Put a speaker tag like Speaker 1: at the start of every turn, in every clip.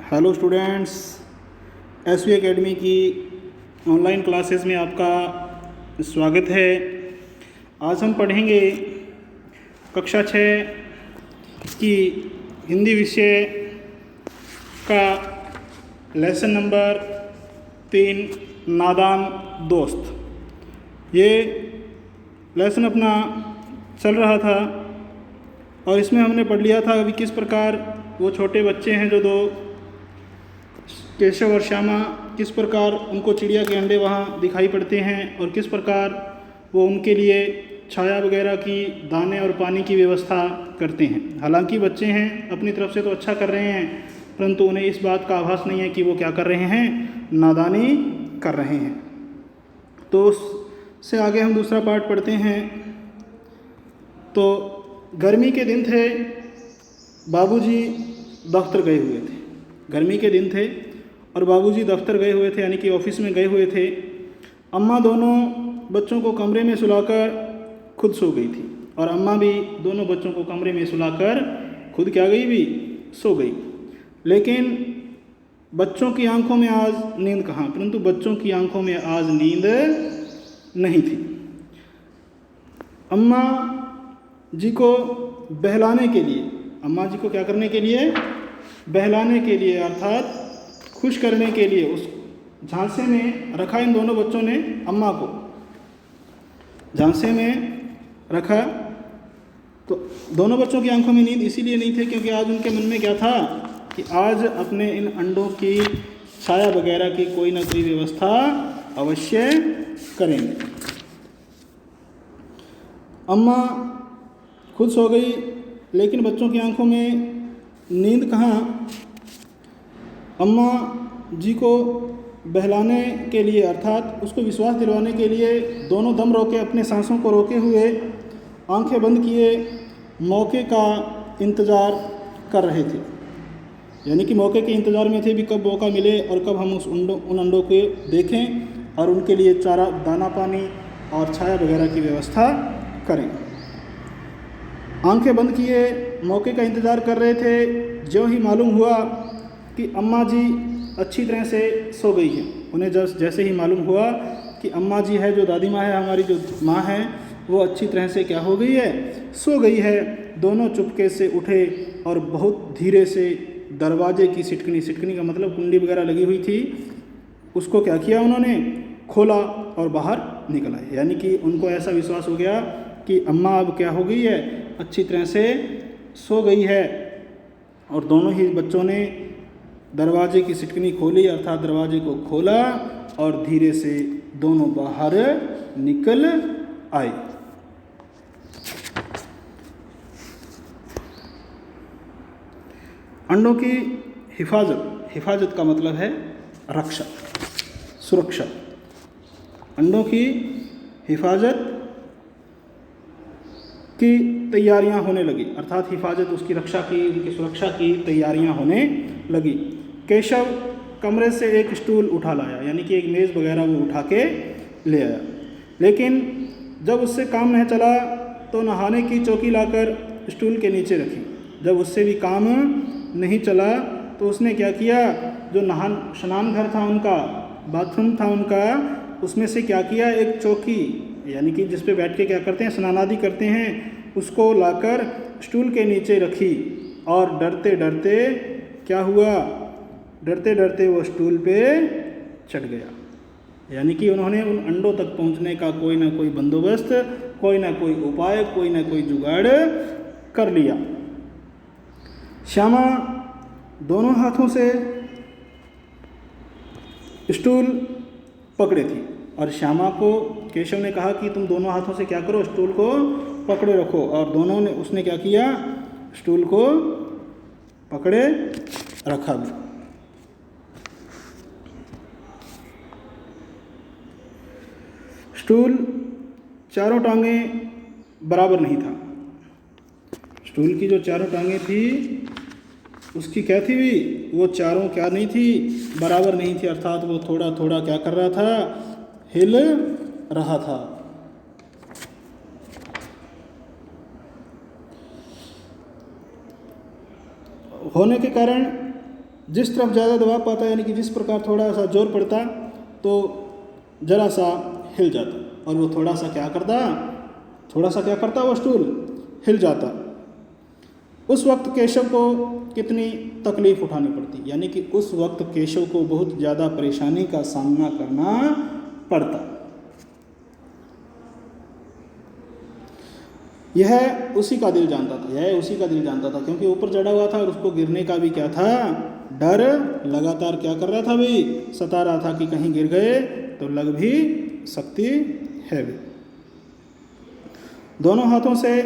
Speaker 1: Hello students, SV academy की online classes में आपका स्वागत है। आज हम पढ़ेंगे कक्षा 6 की हिंदी विषय का लेसन नंबर 3 नादान दोस्त। ये लेसन अपना चल रहा था और इसमें हमने पढ़ लिया था अभी किस प्रकार वो छोटे बच्चे हैं जो दो केशव और श्यामा, किस प्रकार उनको चिड़िया के अंडे वहाँ दिखाई पड़ते हैं और किस प्रकार वो उनके लिए छाया वगैरह की, दाने और पानी की व्यवस्था करते हैं। हालांकि बच्चे हैं, अपनी तरफ से तो अच्छा कर रहे हैं, परंतु उन्हें इस बात का आभास नहीं है कि वो क्या कर रहे हैं, नादानी कर रहे हैं। तो उससे आगे हम दूसरा पार्ट पढ़ते हैं। तो गर्मी के दिन थे, बाबूजी दफ्तर गए हुए थे। गर्मी के दिन थे और बाबूजी दफ्तर गए हुए थे, यानी कि ऑफिस में गए हुए थे। अम्मा दोनों बच्चों को कमरे में सुलाकर खुद सो गई थी और अम्मा भी दोनों बच्चों को कमरे में सुलाकर खुद क्या गई भी सो गई। लेकिन बच्चों की आंखों में आज नींद कहाँ, परंतु बच्चों की आंखों में आज नींद नहीं थी। अम्मा जी को बहलाने के लिए, अम्मा जी को क्या करने के लिए, बहलाने के लिए अर्थात खुश करने के लिए उस झांसे में रखा। इन दोनों बच्चों ने अम्मा को झांसे में रखा। तो दोनों बच्चों की आंखों में नींद इसीलिए नहीं थी क्योंकि आज उनके मन में क्या था कि आज अपने इन अंडों की छाया वगैरह की कोई ना कोई व्यवस्था अवश्य करेंगे। अम्मा खुद सो गई, लेकिन बच्चों की आंखों में नींद कहाँ। अम्मा जी को बहलाने के लिए अर्थात उसको विश्वास दिलवाने के लिए दोनों दम रोके, अपने सांसों को रोके हुए आंखें बंद किए मौके का इंतज़ार कर रहे थे। यानी कि मौके के इंतज़ार में थे भी कब मौका मिले और कब हम उन अंडों को देखें और उनके लिए चारा, दाना पानी और छाया वगैरह की व्यवस्था करें। आंखें बंद किए मौके का इंतज़ार कर रहे थे। जो ही मालूम हुआ कि अम्मा जी अच्छी तरह से सो गई है, उन्हें जैसे ही मालूम हुआ कि अम्मा जी है, जो दादी माँ है, हमारी जो माँ है, वो अच्छी तरह से क्या हो गई है, सो गई है। दोनों चुपके से उठे और बहुत धीरे से दरवाजे की सिटकनी का मतलब कुंडी वगैरह लगी हुई थी, उसको क्या किया, उन्होंने खोला और बाहर निकल आए। यानी कि उनको ऐसा विश्वास हो गया कि अम्मा अब क्या हो गई है, अच्छी तरह से सो गई है। और दोनों ही बच्चों ने दरवाजे की सिटकनी खोली अर्थात दरवाजे को खोला और धीरे से दोनों बाहर निकल आए। अंडों की हिफाजत का मतलब है रक्षा, सुरक्षा। अंडों की हिफाजत की तैयारियां होने लगी अर्थात हिफाजत, उसकी रक्षा की, उनकी सुरक्षा की तैयारियां होने लगी। केशव कमरे से एक स्टूल उठा लाया, यानी कि एक मेज़ वगैरह वो उठा के ले आया। लेकिन जब उससे काम नहीं चला तो नहाने की चौकी लाकर स्टूल के नीचे रखी। जब उससे भी काम नहीं चला तो उसने क्या किया, जो स्नान घर था उनका, बाथरूम था उनका, उसमें से क्या किया, एक चौकी यानी कि जिस पे बैठ के क्या करते हैं, स्नान आदि करते हैं, उसको लाकर स्टूल के नीचे रखी। और डरते डरते क्या हुआ, डरते डरते वो स्टूल पे चढ़ गया। यानी कि उन्होंने उन अंडों तक पहुंचने का कोई ना कोई बंदोबस्त, कोई ना कोई उपाय, कोई ना कोई जुगाड़ कर लिया। श्यामा दोनों हाथों से स्टूल पकड़े थी और श्यामा को केशव ने कहा कि तुम दोनों हाथों से क्या करो, स्टूल को पकड़े रखो। और दोनों ने, उसने क्या किया, स्टूल को पकड़े रखा भी। स्टूल चारों टांगें बराबर नहीं था। स्टूल की जो चारों टांगें थी उसकी क्या थी भी, वो चारों क्या नहीं थी, बराबर नहीं थी अर्थात वो थोड़ा थोड़ा क्या कर रहा था, हिल रहा था। होने के कारण जिस तरफ ज़्यादा दबाव पाता यानी कि जिस प्रकार थोड़ा सा जोर पड़ता तो जरा सा हिल जाता, और वो थोड़ा सा क्या करता वो स्टूल हिल जाता। उस वक्त केशव को कितनी तकलीफ उठानी पड़ती, यानी कि उस वक्त केशव को बहुत ज़्यादा परेशानी का सामना करना पड़ता। यह उसी का दिल जानता था, क्योंकि ऊपर चढ़ा हुआ था और उसको गिरने का भी क्या था, डर लगातार क्या कर रहा था भाई, सता रहा था कि कहीं गिर गए तो लग भी सकती है भी। दोनों हाथों से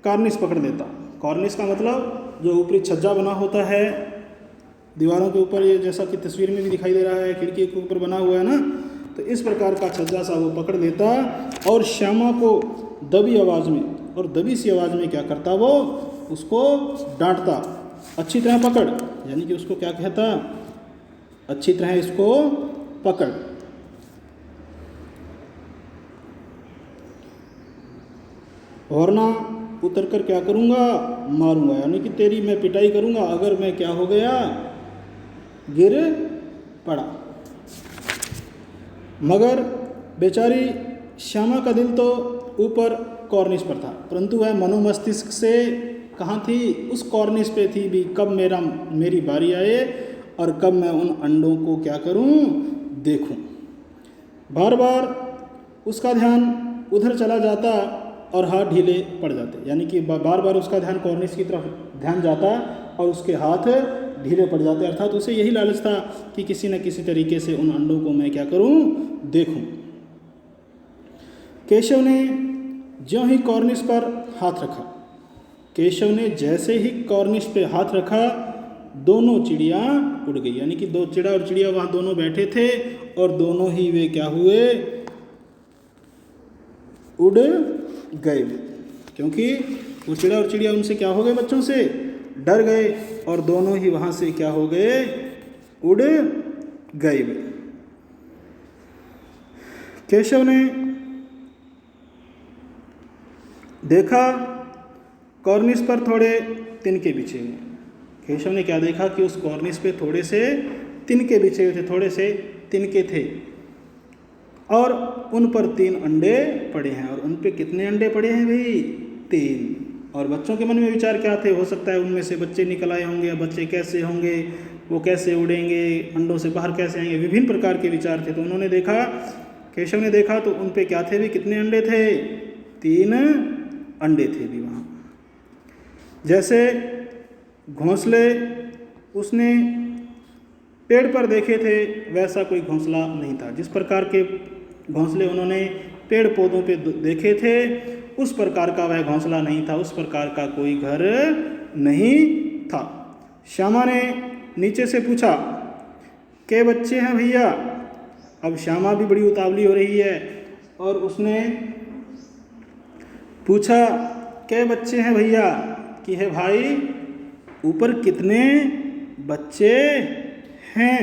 Speaker 1: कार्निस पकड़ लेता। कार्निस का मतलब जो ऊपरी छज्जा बना होता है दीवारों के ऊपर, ये जैसा कि तस्वीर में भी दिखाई दे रहा है, खिड़की के ऊपर बना हुआ है ना, तो इस प्रकार का छज्जा सा वो पकड़ लेता और श्यामा को दबी आवाज़ में और दबी सी आवाज़ में क्या करता, वो उसको डांटता, अच्छी तरह पकड़, यानी कि उसको क्या कहता, अच्छी तरह इसको पकड़। वरना उतर कर क्या करूँगा, मारूंगा, यानी कि तेरी मैं पिटाई करूँगा अगर मैं क्या हो गया, गिर पड़ा। मगर बेचारी श्यामा का दिल तो ऊपर कॉर्निस पर था, परंतु वह मनोमस्तिष्क से कहाँ थी, उस कॉर्निस पे थी भी, कब मेरी बारी आए और कब मैं उन अंडों को क्या करूं, देखूं। बार बार उसका ध्यान उधर चला जाता और हाथ ढीले पड़ जाते, यानी कि बार बार उसका ध्यान कॉर्निस की तरफ ध्यान जाता और उसके हाथ ढीले पड़ जाते, अर्थात उसे यही लालच था कि किसी न किसी तरीके से उन अंडों को मैं क्या करूं, देखूं। केशव ने ज्यों ही कॉर्निस पर हाथ रखा, केशव ने जैसे ही कॉर्निस पे हाथ रखा, दोनों चिड़िया उड़ गई, यानी कि दो चिड़ा और चिड़िया वहाँ दोनों बैठे थे और दोनों ही वे क्या हुए, उड़ गए, क्योंकि वो चिड़ा और चिड़िया उनसे क्या हो गए, बच्चों से डर गए और दोनों ही वहाँ से क्या हो गए, उड़ गए। केशव ने देखा कॉर्निस पर थोड़े तिनके बिछे हुए। केशव ने क्या देखा कि उस कॉर्निस पे थोड़े से तिनके बिछे हुए थे, थोड़े से तिनके थे और उन पर 3 अंडे पड़े हैं। और उन पे कितने अंडे पड़े हैं भाई, 3। और बच्चों के मन में विचार क्या थे, हो सकता है उनमें से बच्चे निकल आए होंगे, बच्चे कैसे होंगे, वो कैसे उड़ेंगे, अंडों से बाहर कैसे आएंगे, विभिन्न प्रकार के विचार थे। तो उन्होंने देखा, केशव ने देखा तो उन पे क्या थे भी, कितने अंडे थे, 3 अंडे थे भी वहाँ। जैसे घोंसले उसने पेड़ पर देखे थे वैसा कोई घोंसला नहीं था, जिस प्रकार के घोंसले उन्होंने पेड़ पौधों पे देखे थे उस प्रकार का वह घोंसला नहीं था, उस प्रकार का कोई घर नहीं था। श्यामा ने नीचे से पूछा, के बच्चे हैं भैया। अब श्यामा भी बड़ी उतावली हो रही है और उसने पूछा, के बच्चे हैं भैया, कि है भाई ऊपर कितने बच्चे हैं।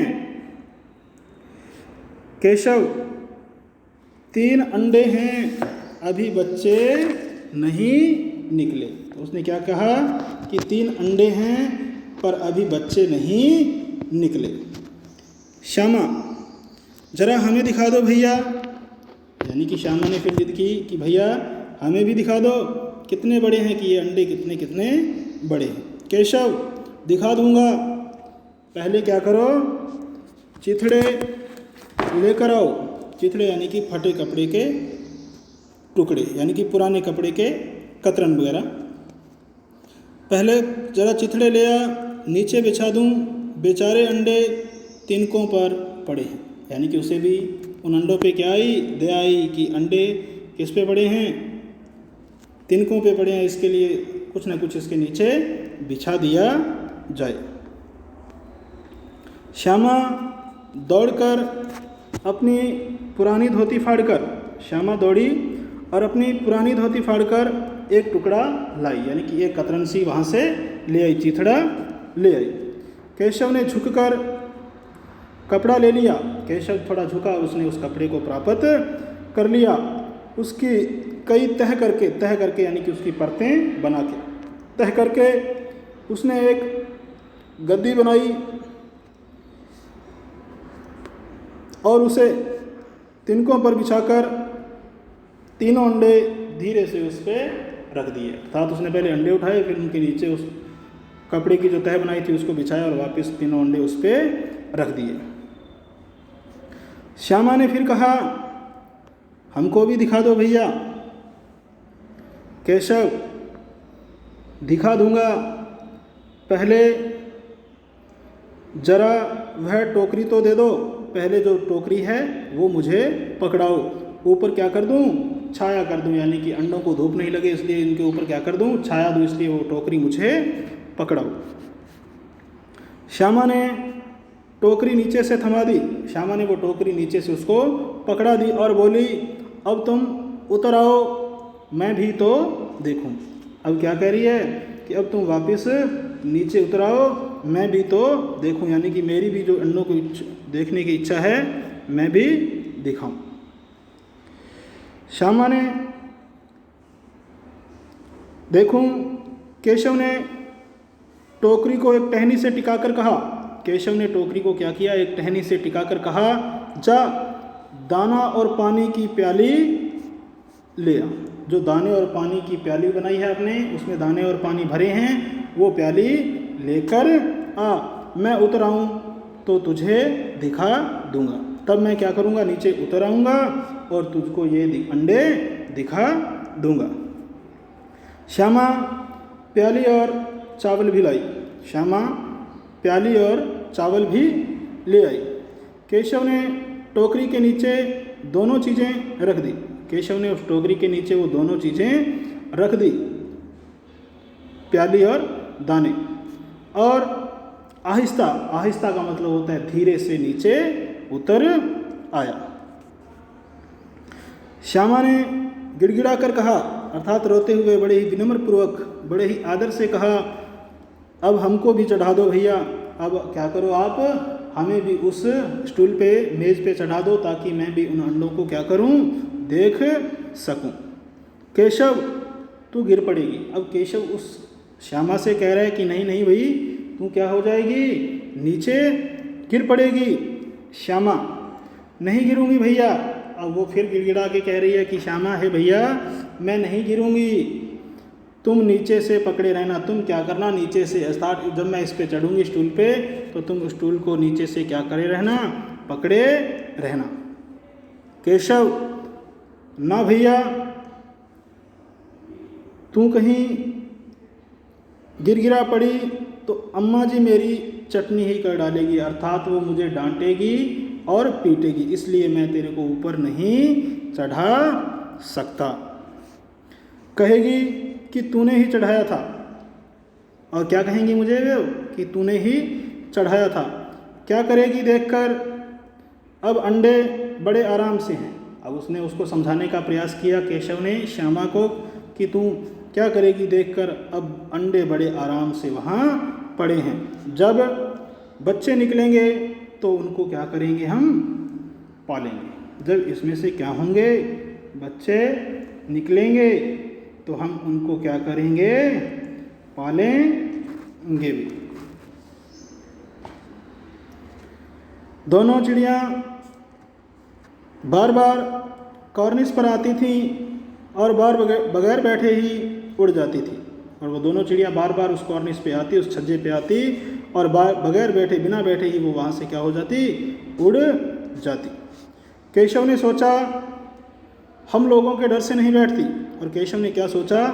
Speaker 1: केशव, 3 अंडे हैं, अभी बच्चे नहीं निकले। तो उसने क्या कहा कि 3 अंडे हैं पर अभी बच्चे नहीं निकले। श्यामा, जरा हमें दिखा दो भैया, यानी कि श्यामा ने फिर जिद की कि भैया हमें भी दिखा दो कितने बड़े हैं, कि ये अंडे कितने कितने बड़े हैं। केशव, दिखा दूंगा, पहले क्या करो, चिथड़े लेकर आओ। चिथड़े यानी कि फटे कपड़े के टुकड़े, यानी कि पुराने कपड़े के कतरन वगैरह। पहले जरा चिथड़े ले आ, नीचे बिछा दूं, बेचारे अंडे तिनकों पर पड़े हैं, यानी कि उसे भी उन अंडों पे क्या आई, दया आई कि अंडे किस पे पड़े हैं, तिनकों पे पड़े हैं, इसके लिए कुछ ना कुछ इसके नीचे बिछा दिया जाए। श्यामा दौड़कर अपनी पुरानी धोती फाड़कर, श्यामा दौड़ी और अपनी पुरानी धोती फाड़कर एक टुकड़ा लाई, यानी कि एक कतरन सी वहाँ से ले आई, चिथड़ा ले आई। केशव ने झुककर कपड़ा ले लिया। केशव थोड़ा झुका, उसने उस कपड़े को प्राप्त कर लिया, उसकी कई तह करके यानी कि उसकी परतें बना के तह करके उसने एक गद्दी बनाई और उसे तिनकों पर बिछाकर तीनों अंडे धीरे से उस पर रख दिए। अर्थात उसने पहले अंडे उठाए, फिर उनके नीचे उस कपड़े की जो तह बनाई थी उसको बिछाया और वापस तीनों अंडे उस पर रख दिए। श्यामा ने फिर कहा, हमको भी दिखा दो भैया। केशव, दिखा दूंगा, पहले जरा वह टोकरी तो दे दो। पहले जो टोकरी है वो मुझे पकड़ाओ। ऊपर क्या कर दूं? छाया कर दूं, यानी कि अंडों को धूप नहीं लगे इसलिए इनके ऊपर क्या कर दूं? छाया दूं, इसलिए वो टोकरी मुझे पकड़ाओ। श्यामा ने टोकरी नीचे से थमा दी। श्यामा ने वो टोकरी नीचे से उसको पकड़ा दी और बोली, अब तुम उतर आओ, मैं भी तो देखूं। अब क्या कह रही है कि अब तुम वापस नीचे उतर आओ, मैं भी तो देखूं, यानी कि मेरी भी जो अंडों को देखने की इच्छा है मैं भी दिखाऊं। श्यामा ने देखूं, केशव ने टोकरी को एक टहनी से टिकाकर कहा। केशव ने टोकरी को क्या किया? एक टहनी से टिकाकर कहा, जा दाना और पानी की प्याली ले आ। जो दाने और पानी की प्याली बनाई है आपने, उसमें दाने और पानी भरे हैं, वो प्याली लेकर आ। मैं उतर आऊँ तो तुझे दिखा दूंगा। तब मैं क्या करूँगा? नीचे उतर आऊँगा और तुझको ये अंडे दिखा दूंगा। श्यामा प्याली और चावल भी लाई। श्यामा प्याली और चावल भी ले आई। केशव ने टोकरी के नीचे दोनों चीज़ें रख दी। केशव ने उस टोकरी के नीचे वो दोनों चीज़ें रख दी, प्याली और दाने, और आहिस्ता, आहिस्ता का मतलब होता है धीरे से नीचे उतर आया। श्यामा ने गिड़गिड़ा कर कहा, अर्थात रोते हुए बड़े ही विनम्रपूर्वक, बड़े ही आदर से कहा, अब हमको भी चढ़ा दो भैया। अब क्या करो आप, हमें भी उस स्टूल पे, मेज़ पे चढ़ा दो, ताकि मैं भी उन अंडों को क्या करूं? देख सकूं। केशव, तू गिर पड़ेगी। अब केशव उस श्यामा से कह रहा है कि नहीं नहीं भाई, तू क्या हो जाएगी? नीचे गिर पड़ेगी। श्यामा, नहीं गिरूंगी भैया। अब वो फिर गिड़गिड़ा के कह रही है कि श्यामा है भैया, मैं नहीं गिरूंगी, तुम नीचे से पकड़े रहना। तुम क्या करना? नीचे से स्टार्ट, जब मैं इस पे चढ़ूंगी स्टूल पे, तो तुम स्टूल को नीचे से क्या करे रहना? पकड़े रहना। केशव, ना भैया, तू कहीं गिरगिरा पड़ी तो अम्मा जी मेरी चटनी ही कर डालेगी, अर्थात वो मुझे डांटेगी और पीटेगी, इसलिए मैं तेरे को ऊपर नहीं चढ़ा सकता। कहेगी कि तूने ही चढ़ाया था। और क्या कहेंगी मुझे वो? कि तूने ही चढ़ाया था। क्या करेगी देखकर? अब अंडे बड़े आराम से हैं। अब उसने उसको समझाने का प्रयास किया, केशव ने श्यामा को, कि तू क्या करेगी देखकर? अब अंडे बड़े आराम से वहाँ पड़े हैं। जब बच्चे निकलेंगे तो उनको क्या करेंगे? हम पालेंगे। जब इसमें से क्या होंगे? बच्चे निकलेंगे तो हम उनको क्या करेंगे? पालेंगे भी। दोनों चिड़िया बार बार कॉर्निस पर आती थीं और बगैर बैठे ही उड़ जाती थी। और वो दोनों चिड़िया बार बार उस कॉर्निस पे आती, उस छज्जे पे आती, और बगैर बैठे, बिना बैठे ही वो वहाँ से क्या हो जाती? उड़ जाती। केशव ने सोचा हम लोगों के डर से नहीं बैठती, और केशव ने क्या सोचा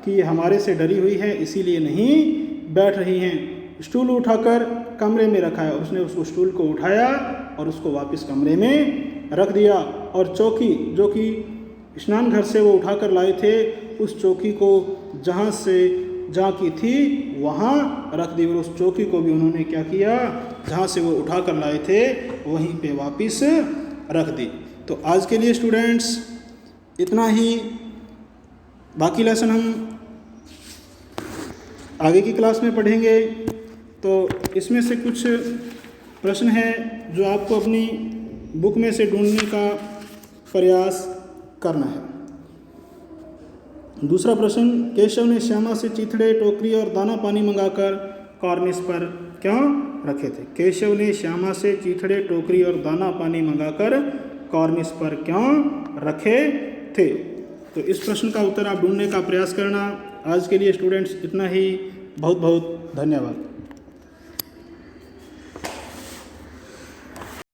Speaker 1: कि ये हमारे से डरी हुई है, इसीलिए नहीं बैठ रही हैं। स्टूल उठाकर कमरे में रखा है। उसने उस स्टूल को उठाया और उसको वापस कमरे में रख दिया, और चौकी जो कि स्नान घर से वो उठाकर लाए थे, उस चौकी को जहाँ की थी वहाँ रख दी, और उस चौकी को भी उन्होंने क्या किया? जहाँ से वो उठाकर लाए थे वहीं पे वापस रख दी। तो आज के लिए स्टूडेंट्स इतना ही। बाकी लेसन हम आगे की क्लास में पढ़ेंगे। तो इसमें से कुछ प्रश्न है जो आपको अपनी बुक में से ढूंढने का प्रयास करना है। दूसरा प्रश्न, केशव ने श्यामा से चिथड़े, टोकरी और दाना पानी मंगाकर कॉर्निस पर क्यों रखे थे? केशव ने श्यामा से चीथड़े, टोकरी और दाना पानी मंगाकर कॉर्निस पर क्यों रखे थे? तो इस प्रश्न का उत्तर आप ढूंढने का प्रयास करना। आज के लिए स्टूडेंट्स इतना ही। बहुत बहुत धन्यवाद।